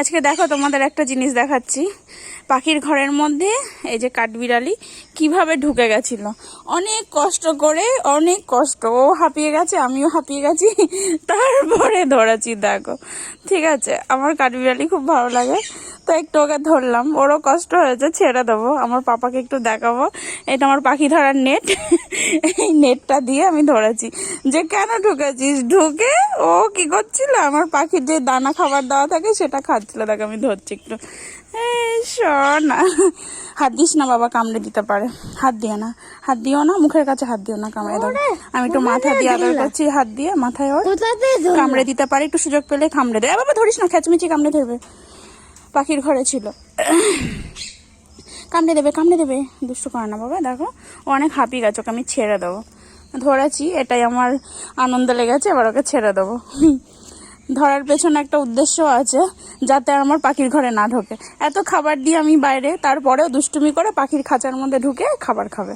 আজকে দেখো তোমাদের একটা জিনিস দেখাচ্ছি। পাখির ঘরের মধ্যে এই যে কাঠবিড়ালি কিভাবে ঢুকে গেছিল, অনেক কষ্ট করে, অনেক কষ্ট। ও হাঁপিয়ে গেছে, আমিও হাঁপিয়ে গেছি, তারপরে ধরেছি। দেখো, ঠিক আছে, আমার কাঠবিড়ালি খুব ভালো লাগে, তো একটু ওকে ধরলাম। ওরও কষ্ট হয়েছে, ছেড়ে দেবো, আমার পাপাকে একটু দেখাবো। এটা আমার পাখি ধরার নেট, এই নেটটা দিয়ে আমি ধরেছি। যে কেন ঢুকেছিস? ঢুকে ও কি করছিল, আমার পাখির যে দানা খাবার দেওয়া থাকে সেটা খাচ্ছিল। দেখো আমি ধরছি একটু। না, হাত দিস না বাবা, কামড়ে দিতে পারে। হাত দিও না, হাত দিও না, মুখের কাছে হাত দিও না, কামড়ে দেবো। আমি একটু মাথা দিয়ে আদর করছি, হাত দিয়ে মাথায়। ওর কামড়ে দিতে পারে, একটু সুযোগ পেলে কামড়ে দেয়। বাবা ধরিস না, খেচমিচি কামড়ে ধরবে। পাখির ঘরে ছিল, কামড়ে দেবে, কামড়ে দেবে, দুষ্টু করে না বাবা। দেখো ও অনেক হাঁপিয়ে গেছে, ওকে আমি ছেড়ে দেবো। ধরেছি, এটাই আমার আনন্দ লেগেছে, এবার ওকে ছেড়ে দেবো। ধরার পেছনে একটা উদ্দেশ্য আছে, যাতে আমার পাখির ঘরে না ঢোকে। এত খাবার দিয়ে আমি বাইরে, তারপরেও দুষ্টুমি করে পাখির খাঁচার মধ্যে ঢুকে খাবার খাবে।